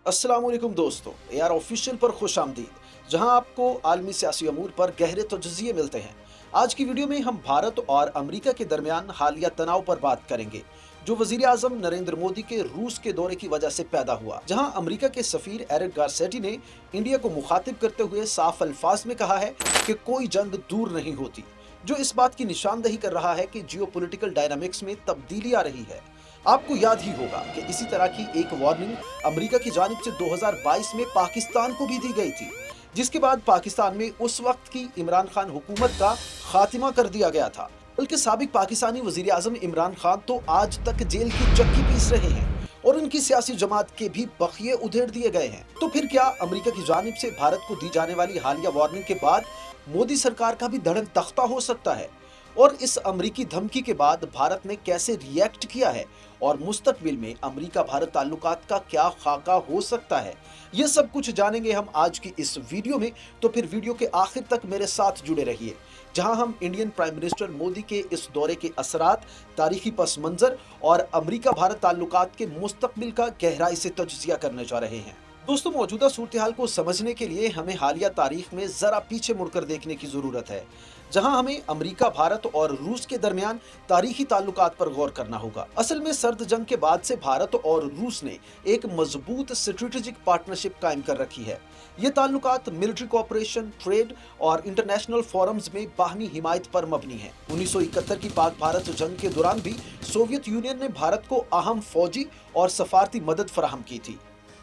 अस्सलाम वालेकुम दोस्तों, AR ऑफिशियल पर खुश आमदीद, जहां आपको आलमी सियासी अमूर पर गहरे तजज़िये मिलते हैं। आज की वीडियो में हम भारत और अमेरिका के दरमियान हालिया तनाव पर बात करेंगे, जो वजीर आजम नरेंद्र मोदी के रूस के दौरे की वजह से पैदा हुआ, जहां अमेरिका के सफीर एरिक गारसेटी ने इंडिया को मुखातिब करते हुए साफ अल्फाज में कहा है कि कोई जंग दूर नहीं होती, जो इस बात की निशानदही कर रहा है कि जियोपॉलिटिकल डायनामिक्स में तब्दीली आ रही है। आपको याद ही होगा कि इसी तरह की एक वार्निंग अमेरिका की जानिब से 2022 में पाकिस्तान को भी दी गई थी, जिसके बाद पाकिस्तान में उस वक्त की इमरान खान हुकूमत का खात्मा कर दिया गया था। बल्कि साबिक पाकिस्तानी वजीर आजम इमरान खान तो आज तक जेल की चक्की पीस रहे हैं और उनकी सियासी जमात के भी बखिए उधेड़ दिए गए हैं। तो फिर क्या अमेरिका की जानिब से भारत को दी जाने वाली हालिया वार्निंग के बाद मोदी सरकार का भी धड़क तख्ता हो सकता है? और इस अमरीकी धमकी के बाद भारत ने कैसे रिएक्ट किया है और मुस्तकबिल में अमरीका भारत ताल्लुकात का क्या खाका हो सकता है, ये सब कुछ जानेंगे हम आज की इस वीडियो में। तो फिर वीडियो के आखिर तक मेरे साथ जुड़े रहिए, जहां हम इंडियन प्राइम मिनिस्टर मोदी के इस दौरे के असरात, तारीखी पस मंजर और अमरीका भारत ताल्लुकात के मुस्तकबिल का गहराई से तजज़िया करने जा रहे हैं। दोस्तों, मौजूदा सूरत हाल को समझने के लिए हमें हालिया तारीख में जरा पीछे मुड़कर देखने की जरूरत है, जहां हमें अमेरिका, भारत और रूस के दरमियान तारीखी ताल्लुकात पर गौर करना होगा। असल में सर्द जंग के बाद से भारत और रूस ने एक मजबूत स्ट्रेटेजिक पार्टनरशिप कायम कर रखी है। ये ताल्लुकात मिलिट्री कोऑपरेशन, ट्रेड और इंटरनेशनल फोरम्स में बाहमी हिमायत पर मबनी है। 1971 की पाक भारत जंग के दौरान भी सोवियत यूनियन ने भारत को अहम फौजी और सफारती मदद फराहम की थी।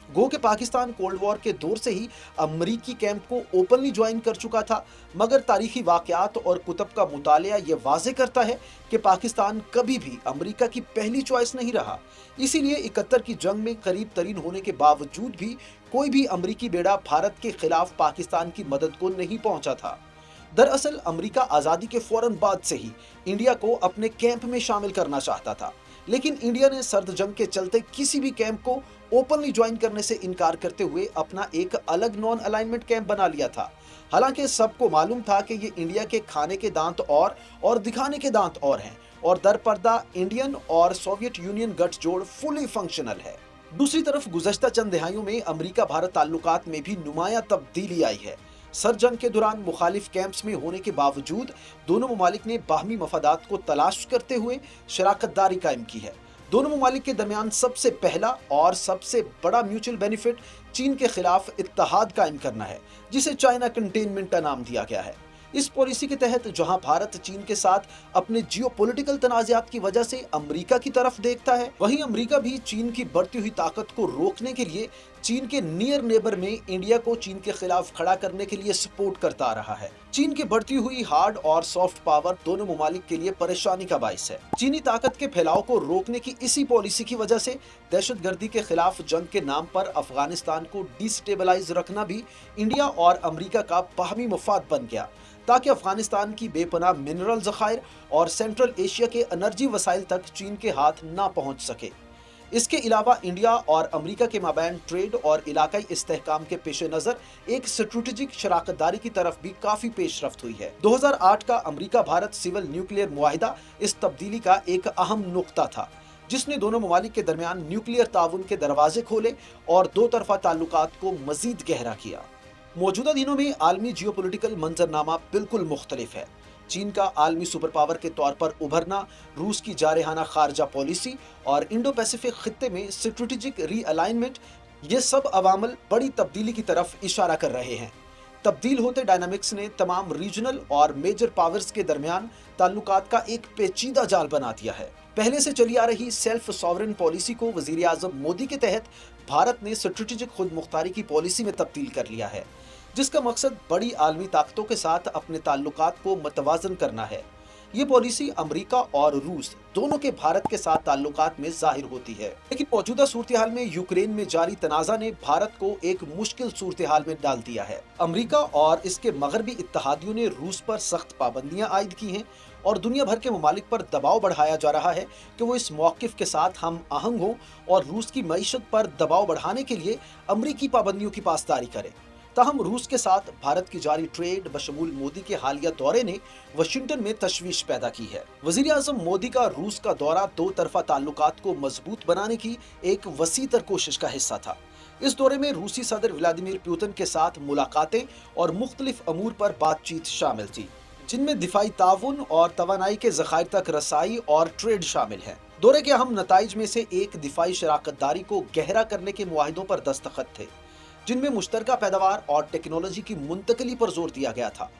गो के पाकिस्तान कोल्ड वॉर के दौर से ही अमरीकी कैंप को ओपनली ज्वाइन कर चुका था, मगर तारीखी वाकयात और कुतब का मुतालिया ये वाजे करता है कि पाकिस्तान कभी भी अमरीका की पहली चॉइस नहीं रहा। इसीलिए 71 की जंग में करीब तरीन होने के बावजूद भी कोई भी अमरीकी बेड़ा भारत के खिलाफ पाकिस्तान की मदद को नहीं पहुंचा था। दरअसल अमेरिका आज़ादी के फौरन बाद से ही इंडिया को अपने कैंप में शामिल करना चाहता था, लेकिन इंडिया ने सर्द जंग के चलते किसी भी कैंप को ओपनली ज्वाइन करने से इनकार करते हुए अपना एक अलग नॉन अलाइनमेंट कैंप बना लिया था। हालांकि सबको मालूम था कि ये इंडिया के खाने के दांत और दिखाने के दांत और हैं, और दरपर्दा इंडियन और सोवियत यूनियन गठजोड़ फुली फंक्शनल है। दूसरी तरफ गुज़श्ता चंद दहाइयों में अमेरिका भारत ताल्लुकात में भी नुमाया तब्दीली आई है। सर्द जंग के दौरान मुखालिफ कैंप्स में होने के बावजूद दोनों ममालिक ने बाहमी मफादात को तलाश करते हुए शराकतदारी कायम की है। दोनों ममालिक के दरमियान सबसे पहला और सबसे बड़ा म्यूचुअल बेनिफिट चीन के खिलाफ इत्तेहाद कायम करना है, जिसे चाइना कंटेनमेंट का नाम दिया गया है। इस पॉलिसी के तहत जहां भारत चीन के साथ अपने जियोपॉलिटिकल तनाज़ात की वजह से अमेरिका की तरफ देखता है, वहीं अमेरिका भी चीन की बढ़ती हुई ताकत को रोकने के लिए चीन के नियर नेबर में इंडिया को चीन के खिलाफ खड़ा करने के लिए सपोर्ट करता आ रहा है। चीन की बढ़ती हुई हार्ड और सॉफ्ट पावर दोनों ममालिक के लिए परेशानी का बाइस है। चीनी ताकत के फैलाव को रोकने की इसी पॉलिसी की वजह से दहशतगर्दी के खिलाफ जंग के नाम पर अफगानिस्तान को डिस्टेबलाइज रखना भी इंडिया और अमेरिका का बाहमी मफाद बन गया, ताकि अफगानिस्तान की बेपनाह मिनरल ज़खायर और सेंट्रल एशिया के एनर्जी वसाइल तक चीन के हाथ ना पहुंच सके। इसके अलावा इंडिया और अमेरिका के माबैन ट्रेड और इलाकाई इस्तेहकाम के पेश नज़र एक स्ट्रेटेजिक शराकतदारी की तरफ भी काफ़ी पेशरफ्त हुई है। 2008 का अमेरिका भारत सिविल न्यूक्लियर मुआहिदा इस तब्दीली का एक अहम नुक्ता था, जिसने दोनों ममालिक के दरमियान न्यूक्लियर ताउन के दरवाजे खोले और दो तरफा ताल्लुकात को मजीद गहरा किया। मौजूदा दिनों में आलमी जियोपॉलिटिकल मंजरनामा बिल्कुल मुख्तलिफ है। चीन का आलमी सुपर पावर के तौर पर उभरना, रूस की जारहाना खारजा पॉलिसी और इंडो पैसिफिक खित्ते में स्ट्रेटेजिक रीअलाइनमेंट, ये सब अवामल बड़ी तब्दीली की तरफ इशारा कर रहे हैं। तब्दील होते डायनामिक्स ने तमाम रीजनल और मेजर पावर्स के दरमियान ताल्लुकात का एक पेचीदा जाल बना दिया है। पहले से चली आ रही सेल्फ सॉवरेन पॉलिसी को वजीर आजम मोदी के तहत भारत ने स्ट्रेटेजिक खुद मुख्तारी की पॉलिसी में तब्दील कर लिया है, जिसका मकसद बड़ी आलमी ताकतों के साथ अपने ताल्लुकात को मतवाजन करना है। ये पॉलिसी अमेरिका और रूस दोनों के भारत के साथ ताल्लुकात में जाहिर होती है, लेकिन मौजूदा सूरत हाल में यूक्रेन में जारी तनाज़ा ने भारत को एक मुश्किल सूरत हाल में डाल दिया है। अमेरिका और इसके मगरबी इत्तेहादियों ने रूस पर सख्त पाबंदियां आयद की हैं और दुनिया भर के ममालिक पर दबाव बढ़ाया जा रहा है कि वो इस मौक़िफ़ के साथ हम आहंग हों और रूस की मईशत पर दबाव बढ़ाने के लिए अमरीकी पाबंदियों की पासदारी करें। ताहम रूस के साथ भारत की जारी ट्रेड बशमूल मोदी के हालिया दौरे ने वाशिंगटन में तशवीश पैदा की है। वजीर आजम मोदी का रूस का दौरा दो तरफा ताल्लुकात को मजबूत बनाने की एक वसी तर कोशिश का हिस्सा था, इस दौरे में रूसी सदर व्लादिमीर पुतिन के साथ मुलाकातें और मुख्तलिफ अमूर पर बातचीत शामिल थी, जिनमें दिफाई ताउन और तवानाई के ज़खायर तक रसाई और ट्रेड शामिल है। दौरे के अहम नताइज में से एक दिफाई शराकतदारी को गहरा करने के मुआहिदों पर दस्तखत थे, जिनमें मुश्तरका पैदावार और टेक्नोलॉजी की मुंतकली पर जोर दिया गया था।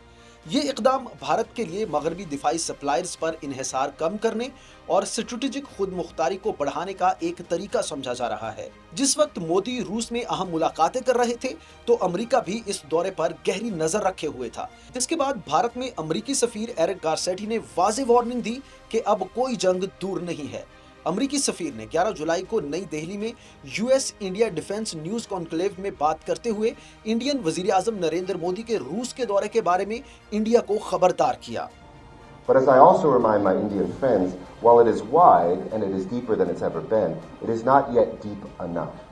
ये इकदाम भारत के लिए मगरबी दिफाई सप्लायर्स पर इन्हिसार कम करने और स्ट्रेटेजिक खुद मुख्तारी को बढ़ाने का एक तरीका समझा जा रहा है। जिस वक्त मोदी रूस में अहम मुलाकातें कर रहे थे, तो अमेरिका भी इस दौरे पर गहरी नजर रखे हुए था। इसके बाद भारत में अमेरिकी सफीर एरिक गारसेटी ने वाज़ेह वार्निंग दी कि अब कोई जंग दूर नहीं है। अमेरिकी सफीर ने 11 जुलाई को नई दिल्ली में US India defence news conclave में बात करते हुए इंडियन वजीर आजम नरेंद्र मोदी के रूस के दौरे के बारे में इंडिया को खबरदार किया। But as I also remind my Indian friends, while it is wide and it is deeper than it's ever been, it is not yet deep enough.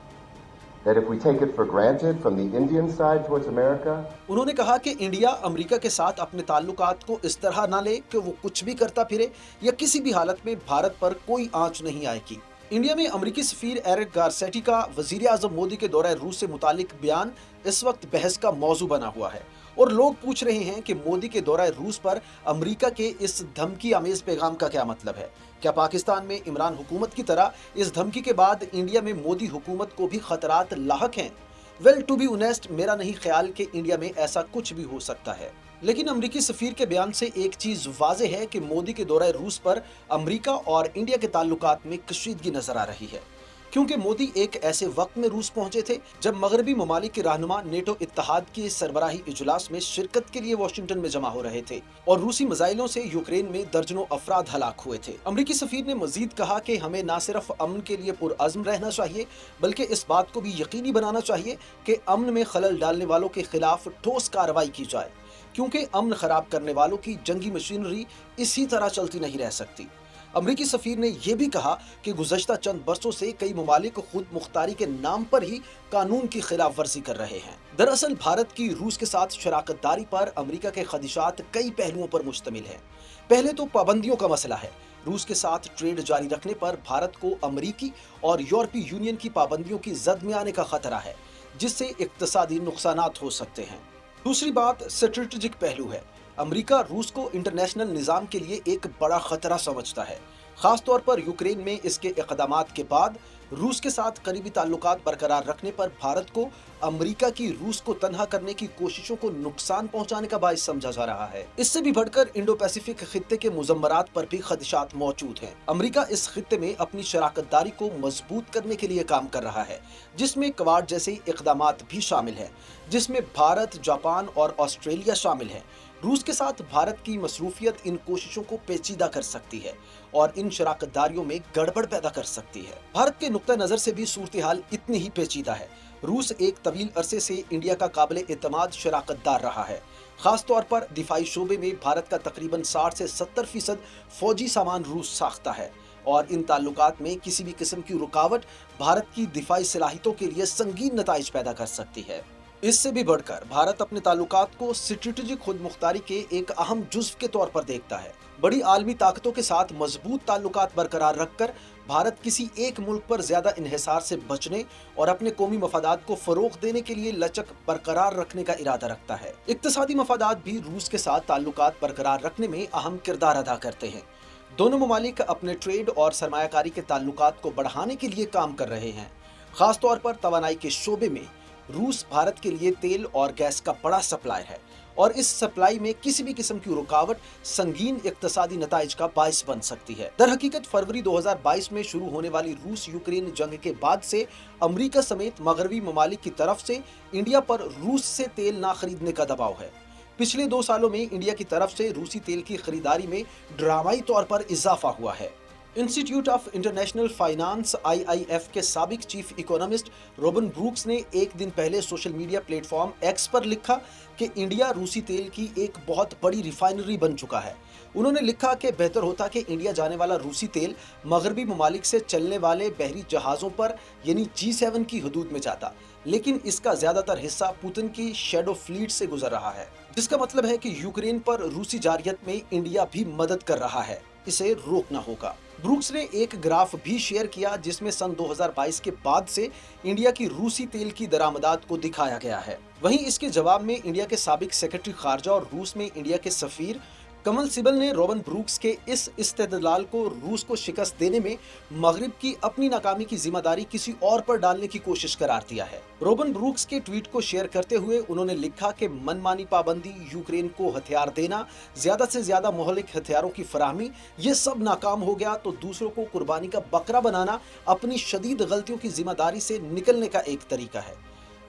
That if we take it for granted from the Indian side towards America, उन्होंने कहा कि India America के साथ अपने ताल्लुकात को इस तरह ना ले कि वो कुछ भी करता फिरे या किसी भी हालत में भारत पर कोई आंच नहीं आएगी। इंडिया में अमेरिकी सफीर एरिक गारसेटी का वजीर आजम मोदी के दौरे रूस से मुतालिक बयान इस वक्त बहस का मौजू बना हुआ है और लोग पूछ रहे हैं कि मोदी के दौरे रूस पर अमेरिका के इस धमकी आमेज पैगाम का क्या मतलब है। क्या पाकिस्तान में इमरान हुकूमत की तरह इस धमकी के बाद इंडिया में मोदी हुकूमत को भी खतरात लाहक हैं? वेल, टू बी ऑनेस्ट, मेरा नहीं ख्याल कि इंडिया में ऐसा कुछ भी हो सकता है। लेकिन अमेरिकी सफीर के बयान से एक चीज वाज़े है कि मोदी के दौरे रूस पर अमेरिका और इंडिया के ताल्लुकात में कशीदगी नजर आ रही है, क्योंकि मोदी एक ऐसे वक्त में रूस पहुंचे थे जब मगरबी ममालिक के रहनुमा नेटो इत्तेहाद के सरबराही इजलास में शिरकत के लिए वाशिंगटन में जमा हो रहे थे और रूसी मिसाइलों से यूक्रेन में दर्जनों अफराद हलाक हुए थे। अमेरिकी सफीर ने मजीद कहा कि हमें न सिर्फ अमन के लिए पुरअज़्म रहना चाहिए, बल्कि इस बात को भी यकीनी बनाना चाहिए कि अमन में खलल डालने वालों के खिलाफ ठोस कार्रवाई की जाए, क्योंकि अमन खराब करने वालों की जंगी मशीनरी इसी तरह चलती नहीं रह सकती। अमेरिकी सफीर ने यह भी कहा कि गुज़श्ता चंद बरसों से कई ममालिक खुद मुख्तारी के नाम पर ही कानून की खिलाफ वर्जी कर रहे हैं। दरअसल भारत की रूस के साथ शराकतदारी पर अमेरिका के खदशात कई पहलुओं पर मुश्तमिल है। पहले तो पाबंदियों का मसला है। रूस के साथ ट्रेड जारी रखने पर भारत को अमेरिकी और यूरोपीय यूनियन की पाबंदियों की जद में आने का खतरा है, जिससे इक्तसादी नुकसानात हो सकते हैं। दूसरी बात स्ट्रेटेजिक पहलू है। अमेरिका रूस को इंटरनेशनल निज़ाम के लिए एक बड़ा खतरा समझता है, खास तौर पर यूक्रेन में इसके इक़दामात के बाद रूस के साथ करीबी ताल्लुकात बरकरार रखने पर भारत को अमेरिका की रूस को तन्हा करने की कोशिशों को नुकसान पहुंचाने का बाइस समझा जा रहा है। इससे भी बढ़कर इंडो पैसिफिक खित्ते के मुजम्मरात पर भी खदशात मौजूद हैं। अमेरिका इस खित्ते में अपनी शराकतदारी को मजबूत करने के लिए काम कर रहा है, जिसमें क्वाड जैसे इक़दामात भी शामिल है, जिसमें भारत, जापान और ऑस्ट्रेलिया शामिल है। रूस के साथ भारत की मसरूफियत इन कोशिशों को पेचीदा कर सकती है और इन शराकतदारियों में गड़बड़ पैदा कर सकती है। भारत के नुक्ता नजर से भी सूरत हाल इतनी ही पेचीदा है। रूस एक तवील अरसे से इंडिया का काबिल एतमाद शराकतदार रहा है। खास तौर पर दिफाई शोबे में भारत का तकरीबन 60 से 70% फौजी सामान रूस साख्ता है और इन ताल्लुकात में किसी भी किस्म की रुकावट भारत की दिफाई सलाहियतों के लिए संगीन नताइज पैदा कर सकती है। इससे भी बढ़कर भारत अपने ताल्लुकात को स्ट्रेटेजिक खुद मुख्तारी के एक अहम जुज़्व के तौर पर देखता है। बड़ी आलमी ताकतों के साथ मजबूत ताल्लुकात बरकरार रखकर भारत किसी एक मुल्क पर ज्यादा इन्हिसार से बचने और अपने कौमी मफादात को फरोग देने के लिए लचक बरकरार रखने का इरादा रखता है। इक्तिसादी मफादात भी रूस के साथ ताल्लुकात बरकरार रखने में अहम किरदार अदा करते हैं। दोनों ममालिक अपने ट्रेड और सरमायाकारी के ताल्लुकात को बढ़ाने के लिए काम कर रहे हैं। खास तौर पर तवानाई के शोबे में रूस भारत के लिए तेल और गैस का बड़ा सप्लायर है और इस सप्लाई में किसी भी किस्म की रुकावट संगीन इक्तिसादी नताइज का बाइस बन सकती है। दर हकीकत फरवरी 2022 में शुरू होने वाली रूस यूक्रेन जंग के बाद से अमेरिका समेत मगरबी ममालिक की तरफ से इंडिया पर रूस से तेल ना खरीदने का दबाव है। पिछले 2 सालों में इंडिया की तरफ से रूसी तेल की खरीदारी में ड्रामाई तौर पर इजाफा हुआ है। Institute of international finance (IIF) के साबिक चीफ इकोनॉमिस्ट रोबन ब्रूक्स ने एक दिन पहले सोशल मीडिया प्लेटफॉर्म एक्स पर लिखा कि इंडिया रूसी तेल की एक बहुत बड़ी रिफाइनरी बन चुका है। उन्होंने लिखा कि बेहतर होता कि इंडिया जाने वाला रूसी तेल मगरबी ममालिक से चलने वाले बहरी जहाज़ों पर यानी G7 की हदूद में जाता, लेकिन इसका ज्यादातर हिस्सा पुतिन की शैडो फ्लीट से गुजर रहा है, जिसका मतलब है कि यूक्रेन पर रूसी जारियत में इंडिया भी मदद कर रहा है। इसे रोकना होगा। ब्रूक्स ने एक ग्राफ भी शेयर किया जिसमें सन 2022 के बाद से इंडिया की रूसी तेल की दरामदात को दिखाया गया है। वहीं इसके जवाब में इंडिया के साबिक सेक्रेटरी खारजा और रूस में इंडिया के सफीर कमल सिबल ने रोबन ब्रूक्स के इस इस्तेदलाल को रूस को शिकस्त देने में मगरिब की अपनी नाकामी की जिम्मेदारी किसी और पर डालने की कोशिश करार दिया है। रोबन ब्रूक्स के ट्वीट को शेयर करते हुए उन्होंने लिखा कि मनमानी पाबंदी, यूक्रेन को हथियार देना, ज्यादा से ज्यादा मोहलिक हथियारों की फराहमी, ये सब नाकाम हो गया तो दूसरों को कुर्बानी का बकरा बनाना अपनी शदीद गलतियों की जिम्मेदारी से निकलने का एक तरीका है।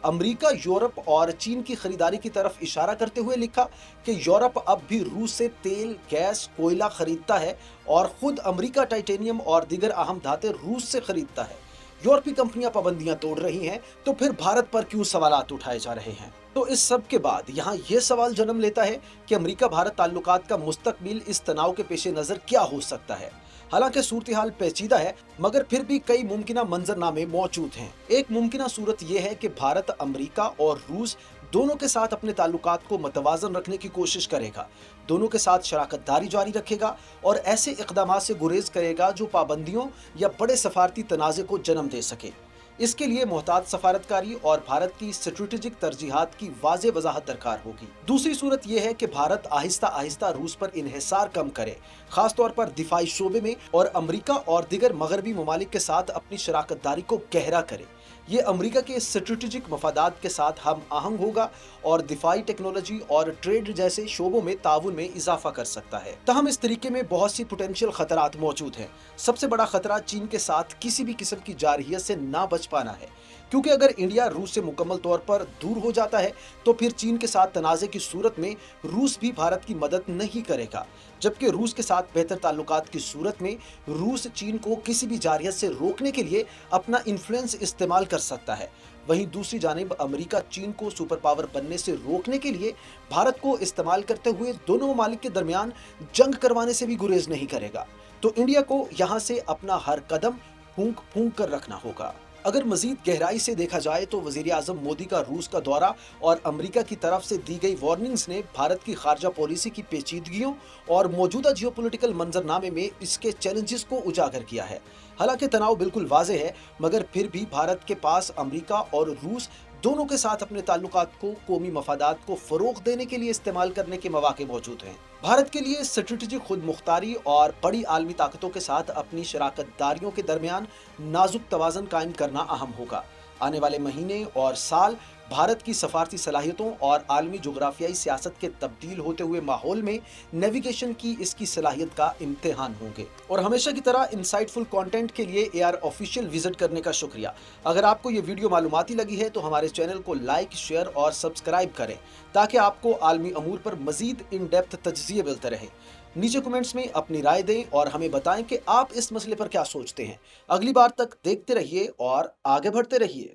अमेरिका, यूरोप और चीन की खरीदारी की तरफ इशारा करते हुए लिखा कि यूरोप अब भी रूस से तेल, गैस, कोयला खरीदता है और खुद अमेरिका टाइटेनियम और दीगर अहम धातें रूस से खरीदता है। यूरोपीय कंपनियां पाबंदियां तोड़ रही हैं तो फिर भारत पर क्यों सवालात उठाए जा रहे हैं? तो इस सब के बाद यहाँ ये सवाल जन्म लेता है कि अमेरिका भारत ताल्लुकात का मुस्तकबिल इस तनाव के पेश नजर क्या हो सकता है। हालांकि सूरत-ए-हाल पेचीदा है मगर फिर भी कई मुमकिना मंजरनामे मौजूद हैं। एक मुमकिना सूरत यह है कि भारत अमेरिका और रूस दोनों के साथ अपने ताल्लुकात को मतवाजन रखने की कोशिश करेगा, दोनों के साथ शराकतदारी जारी रखेगा और ऐसे इक़दामात से गुरेज करेगा जो पाबंदियों या बड़े सफारती तनाज़े को जन्म दे सके। इसके लिए मोहतात सफारतकारी और भारत की स्ट्रेटेजिक तरजीहात की वाज़े वजाहत दरकार होगी। दूसरी सूरत यह है कि भारत आहिस्ता आहिस्ता रूस पर इन्हिसार कम करे, खासतौर पर दिफाई शोबे में, और अमेरिका और दिगर मगरबी ममालिक के साथ अपनी शराकतदारी को गहरा करे। ये अमेरिका के स्ट्रेटेजिक मफादात के साथ हम आहंग होगा और दिफाई टेक्नोलॉजी और ट्रेड जैसे शोबों में ताउन में इजाफा कर सकता है। तहम इस तरीके में बहुत सी पोटेंशियल खतरात मौजूद हैं। सबसे बड़ा खतरा चीन के साथ किसी भी किस्म की जारहियत से ना बच पाना है, क्योंकि अगर इंडिया रूस से मुकम्मल तौर पर दूर हो जाता है तो फिर चीन के साथ तनाज़े की सूरत में रूस भी भारत की मदद नहीं करेगा, जबकि रूस के साथ बेहतर ताल्लुकात की सूरत में रूस चीन को किसी भी जारहियत से रोकने के लिए अपना इन्फ्लुएंस इस्तेमाल कर सकता है। वहीं दूसरी जानिब अमेरिका चीन को सुपर पावर बनने से रोकने के लिए भारत को इस्तेमाल करते हुए दोनों ममालिक के दरमियान जंग करवाने से भी गुरेज नहीं करेगा। तो इंडिया को यहाँ से अपना हर कदम फूंक फूंक कर रखना होगा। अगर मजीद गहराई से देखा जाए तो वजीर आजम मोदी का रूस का दौरा और अमेरिका की तरफ से दी गई वार्निंग्स ने भारत की खारजा पॉलिसी की पेचीदगियों और मौजूदा जियोपॉलिटिकल मंजरनामे में इसके चैलेंजेस को उजागर किया है। हालांकि तनाव बिल्कुल वाज़ेह है मगर फिर भी भारत के पास अमेरिका और रूस दोनों के साथ अपने ताल्लुकात को कौमी मफादात को फरोग देने के लिए इस्तेमाल करने के मौके मौजूद हैं। भारत के लिए स्ट्रेटेजिक खुद मुख्तारी और बड़ी आलमी ताकतों के साथ अपनी शराकतदारियों के दरमियान नाजुक तवाज़न कायम करना अहम होगा। आने वाले महीने और साल भारत की सफारती सलाहियतों और आलमी जोग्राफियाई सियासत के तब्दील होते हुए माहौल में नेविगेशन की इसकी सलाहियत का इम्तिहान होंगे। और हमेशा की तरह इंसाइटफुल कंटेंट के लिए AR ऑफिशियल विजिट करने का शुक्रिया। अगर आपको ये वीडियो मालूमाती लगी है तो हमारे चैनल को लाइक, शेयर और सब्सक्राइब करें ताकि आपको आलमी अमूर पर मजीद इन डेप्थ तज्ज़िये मिलते रहे। नीचे कमेंट्स में अपनी राय दें और हमें बताएं कि आप इस मसले पर क्या सोचते हैं। अगली बार तक देखते रहिए और आगे बढ़ते रहिए।